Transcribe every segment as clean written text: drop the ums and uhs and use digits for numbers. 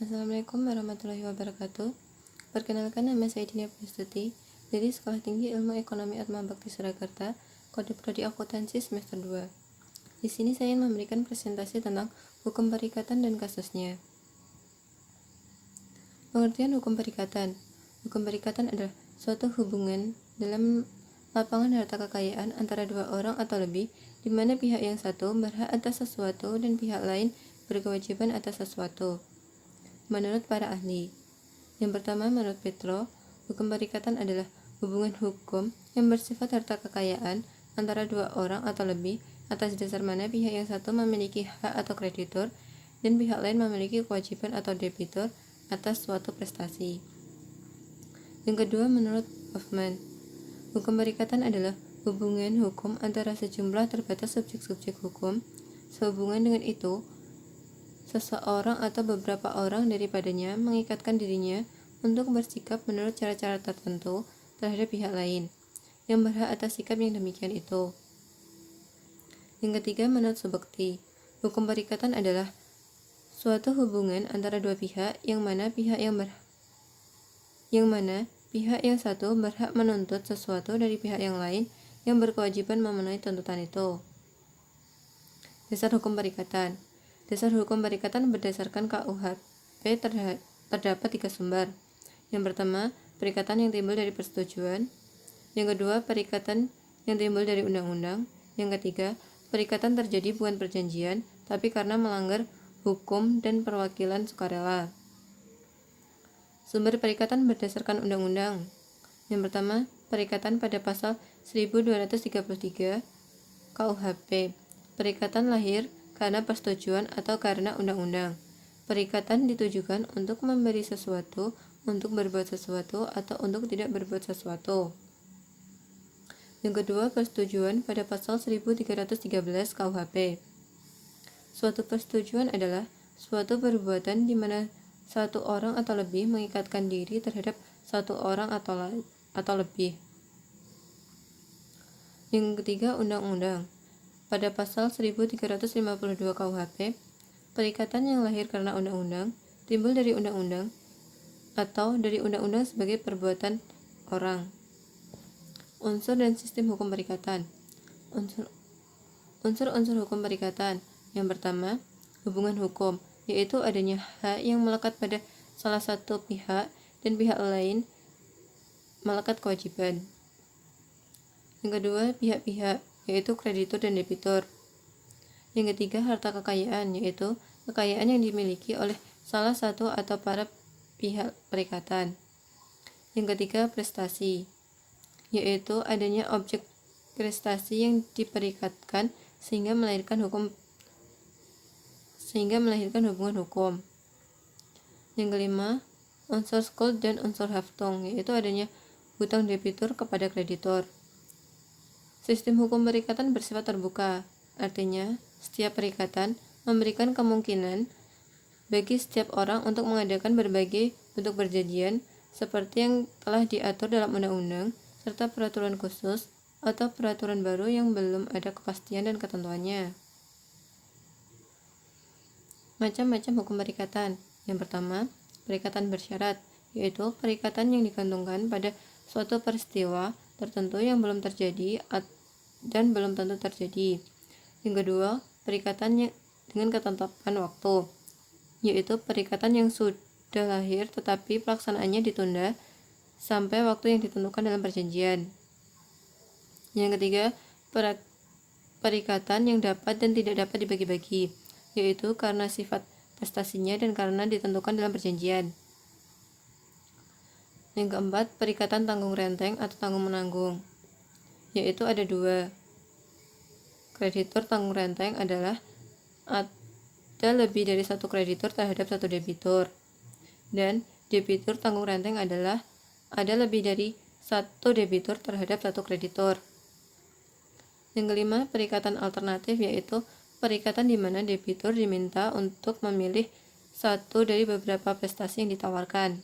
Assalamualaikum warahmatullahi wabarakatuh. Perkenalkan, nama saya Dina Prastuti dari Sekolah Tinggi Ilmu Ekonomi Atma Bakti Surakarta, Kode Prodi Akuntansi semester 2. Di sini saya ingin memberikan presentasi tentang hukum perikatan dan kasusnya. Pengertian hukum perikatan. Hukum perikatan adalah suatu hubungan dalam lapangan harta kekayaan antara dua orang atau lebih, di mana pihak yang satu berhak atas sesuatu dan pihak lain berkewajiban atas sesuatu. Menurut para ahli, yang pertama, menurut Petro, hukum perikatan adalah hubungan hukum yang bersifat harta kekayaan antara dua orang atau lebih atas dasar mana pihak yang satu memiliki hak atau kreditur dan pihak lain memiliki kewajiban atau debitur atas suatu prestasi. Yang kedua, menurut Hoffman, hukum perikatan adalah hubungan hukum antara sejumlah terbatas subjek-subjek hukum. Sehubungan dengan itu, seseorang atau beberapa orang daripadanya mengikatkan dirinya untuk bersikap menurut cara-cara tertentu terhadap pihak lain yang berhak atas sikap yang demikian itu. Yang ketiga, menurut Subekti, hukum perikatan adalah suatu hubungan antara dua pihak yang mana pihak yang satu berhak menuntut sesuatu dari pihak yang lain yang berkewajiban memenuhi tuntutan itu. Dasar hukum perikatan. Dasar hukum perikatan berdasarkan KUHP terdapat 3 sumber. Yang pertama, perikatan yang timbul dari persetujuan. Yang kedua, perikatan yang timbul dari undang-undang. Yang ketiga, perikatan terjadi bukan perjanjian, tapi karena melanggar hukum dan perwakilan sukarela. Sumber perikatan berdasarkan undang-undang. Yang pertama, perikatan pada pasal 1233 KUHP. Perikatan lahir karena persetujuan atau karena undang-undang. Perikatan ditujukan untuk memberi sesuatu, untuk berbuat sesuatu, atau untuk tidak berbuat sesuatu. Yang kedua, persetujuan pada pasal 1313 KUHP. Suatu persetujuan adalah suatu perbuatan di mana satu orang atau lebih mengikatkan diri terhadap satu orang atau lebih. Yang ketiga, undang-undang. Pada pasal 1352 KUHP, perikatan yang lahir karena undang-undang, timbul dari undang-undang, atau dari undang-undang sebagai perbuatan orang. Unsur dan sistem hukum perikatan. Unsur-unsur hukum perikatan. Yang pertama, hubungan hukum, yaitu adanya hak yang melekat pada salah satu pihak dan pihak lain melekat kewajiban. Yang kedua, pihak-pihak, yaitu kreditur dan debitur. Yang ketiga, harta kekayaan, yaitu kekayaan yang dimiliki oleh salah satu atau para pihak perikatan. Yang ketiga, prestasi, yaitu adanya objek prestasi yang diperikatkan sehingga melahirkan hubungan hukum. Yang kelima, unsur skuld dan unsur haftung, yaitu adanya hutang debitur kepada kreditur. Sistem hukum perikatan bersifat terbuka, artinya setiap perikatan memberikan kemungkinan bagi setiap orang untuk mengadakan berbagai bentuk perjanjian seperti yang telah diatur dalam undang-undang serta peraturan khusus atau peraturan baru yang belum ada kepastian dan ketentuannya. Macam-macam hukum perikatan. Yang pertama, perikatan bersyarat, yaitu perikatan yang digantungkan pada suatu peristiwa tertentu yang belum terjadi dan belum tentu terjadi. Yang kedua, perikatan dengan ketetapan waktu, yaitu perikatan yang sudah lahir tetapi pelaksanaannya ditunda sampai waktu yang ditentukan dalam perjanjian. Yang ketiga, perikatan yang dapat dan tidak dapat dibagi-bagi, yaitu karena sifat prestasinya dan karena ditentukan dalam perjanjian. Yang keempat, perikatan tanggung renteng atau tanggung menanggung, yaitu ada 2. Kreditur tanggung renteng adalah ada lebih dari satu kreditur terhadap satu debitur, dan debitur tanggung renteng adalah ada lebih dari satu debitur terhadap satu kreditur. Yang kelima, perikatan alternatif, yaitu perikatan di mana debitur diminta untuk memilih satu dari beberapa prestasi yang ditawarkan.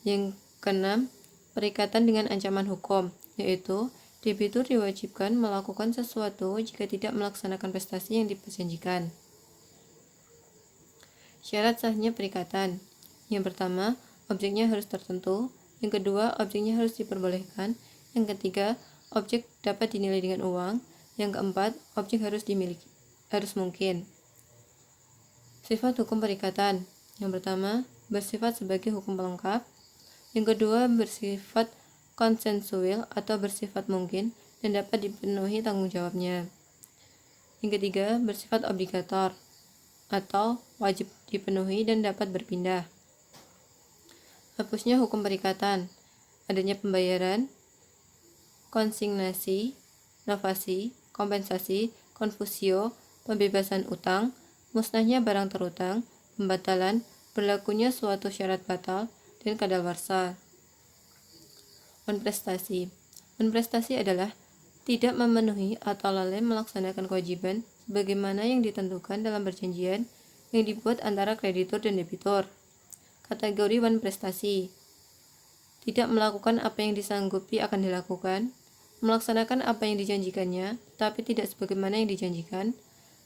Yang keenam, perikatan dengan ancaman hukum, yaitu debitur diwajibkan melakukan sesuatu jika tidak melaksanakan prestasi yang diperjanjikan. Syarat sahnya perikatan. Yang pertama, objeknya harus tertentu. Yang kedua, objeknya harus diperbolehkan. Yang ketiga, objek dapat dinilai dengan uang. Yang keempat, objek harus mungkin. Sifat hukum perikatan. Yang pertama, bersifat sebagai hukum pelengkap. Yang kedua, bersifat konsensual atau bersifat mungkin dan dapat dipenuhi tanggung jawabnya. Yang ketiga, bersifat obligator atau wajib dipenuhi dan dapat berpindah. Hapusnya hukum perikatan. Adanya pembayaran, konsignasi, novasi, kompensasi, konfusio, pembebasan utang, musnahnya barang terutang, pembatalan, berlakunya suatu syarat batal, dan kadaluarsa. Prestasi. Prestasi adalah tidak memenuhi atau lalai melaksanakan kewajiban sebagaimana yang ditentukan dalam perjanjian yang dibuat antara kreditur dan debitur. Kategori prestasi. Tidak melakukan apa yang disanggupi akan dilakukan, melaksanakan apa yang dijanjikannya tapi tidak sebagaimana yang dijanjikan,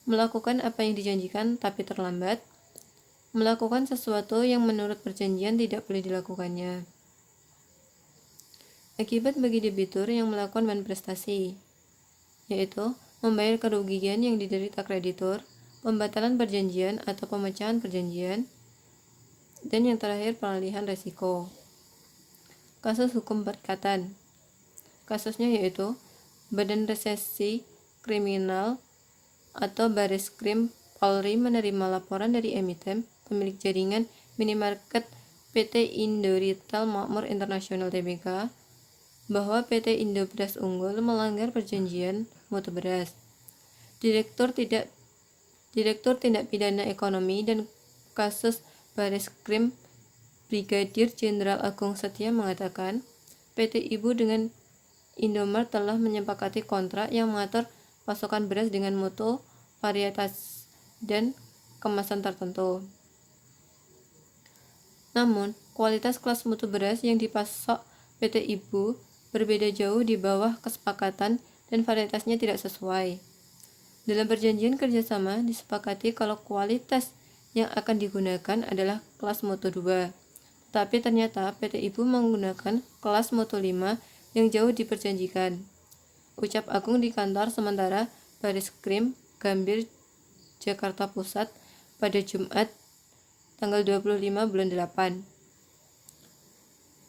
melakukan apa yang dijanjikan tapi terlambat, melakukan sesuatu yang menurut perjanjian tidak boleh dilakukannya. Akibat bagi debitur yang melakukan prestasi, yaitu membayar kerugian yang diderita kreditur, pembatalan perjanjian atau pemecahan perjanjian, dan yang terakhir pengalihan resiko. Kasus hukum perikatan. Kasusnya yaitu Badan Reserse Kriminal atau Bareskrim Polri menerima laporan dari emiten pemilik jaringan minimarket PT Indo Retail Makmur Internasional Tbk bahwa PT Indo Beras Unggul melanggar perjanjian mutu beras. Direktur Tindak Pidana Ekonomi dan Kasus Bareskrim Brigadir Jenderal Agung Setia mengatakan, PT Ibu dengan Indomart telah menyepakati kontrak yang mengatur pasokan beras dengan mutu, varietas, dan kemasan tertentu. Namun, kualitas kelas mutu beras yang dipasok PT Ibu berbeda jauh di bawah kesepakatan dan varietasnya tidak sesuai. Dalam perjanjian kerjasama disepakati kalau kualitas yang akan digunakan adalah kelas mutu 2. Tapi ternyata PT Ibu menggunakan kelas mutu 5 yang jauh diperjanjikan. Ucap Agung di kantor sementara Bareskrim Gambir Jakarta Pusat pada Jumat tanggal 25 bulan 8.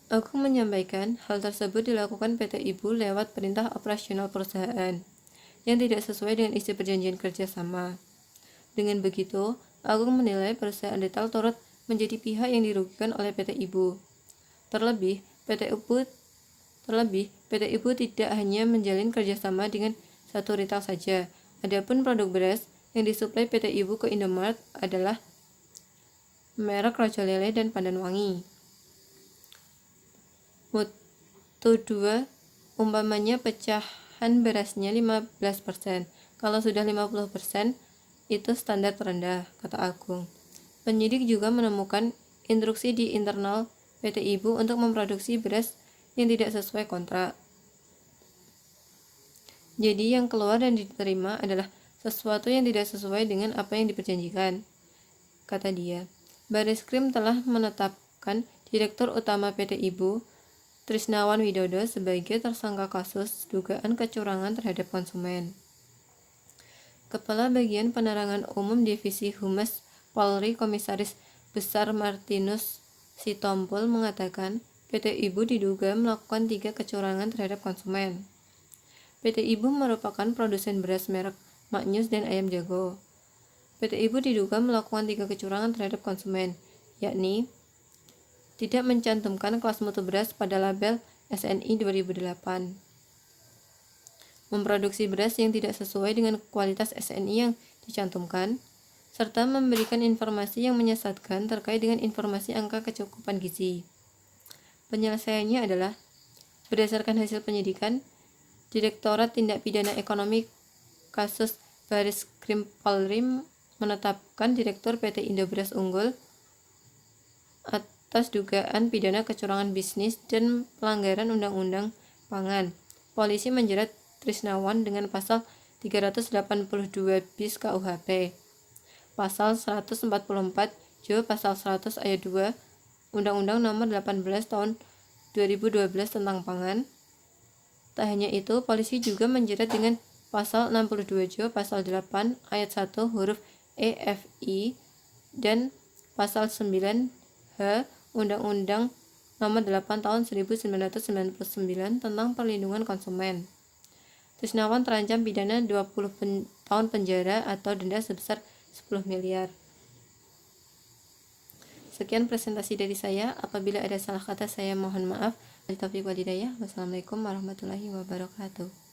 Agung menyampaikan hal tersebut dilakukan PT Ibu lewat perintah operasional perusahaan yang tidak sesuai dengan isi perjanjian kerjasama. Dengan begitu, Agung menilai perusahaan retail turut menjadi pihak yang dirugikan oleh PT Ibu. Terlebih, PT Ibu tidak hanya menjalin kerjasama dengan satu retail saja. Adapun produk beras yang disuplai PT Ibu ke Indomart adalah merek Raja Lele dan Pandan Wangi. Mutu 2, umpamanya pecahan berasnya 15%. Kalau sudah 50%, itu standar terendah, kata Agung. Penyidik juga menemukan instruksi di internal PT Ibu untuk memproduksi beras yang tidak sesuai kontrak. Jadi yang keluar dan diterima adalah sesuatu yang tidak sesuai dengan apa yang diperjanjikan, kata dia. Bareskrim telah menetapkan Direktur Utama PT Ibu, Trisnawan Widodo, sebagai tersangka kasus dugaan kecurangan terhadap konsumen. Kepala Bagian Penerangan Umum Divisi Humas Polri Komisaris Besar Martinus Sitompul mengatakan PT Ibu diduga melakukan 3 kecurangan terhadap konsumen. PT Ibu merupakan produsen beras merek Maknyus dan Ayam Jago. PT Ibu diduga melakukan 3 kecurangan terhadap konsumen, yakni tidak mencantumkan kelas mutu beras pada label SNI 2008, memproduksi beras yang tidak sesuai dengan kualitas SNI yang dicantumkan, serta memberikan informasi yang menyesatkan terkait dengan informasi angka kecukupan gizi. Penyelesaiannya adalah berdasarkan hasil penyidikan, Direktorat Tindak Pidana Ekonomi Kasus Bareskrim Polri menetapkan Direktur PT Indo Beras Unggul atas dugaan pidana kecurangan bisnis dan pelanggaran Undang-Undang Pangan. Polisi menjerat Trisnawan dengan pasal 382 bis KUHP, pasal 144 Pasal 100 ayat 2 Undang-Undang Nomor 18 Tahun 2012 tentang Pangan. Tak hanya itu, polisi juga menjerat dengan Pasal 62 Pasal 8 ayat 1 huruf E, F, I, dan Pasal 9H Undang-Undang Nomor 8 Tahun 1999 tentang Perlindungan Konsumen. Trisnawan terancam pidana 20 tahun penjara atau denda sebesar 10 miliar. Sekian presentasi dari saya. Apabila ada salah kata saya mohon maaf. Wassalamualaikum warahmatullahi wabarakatuh.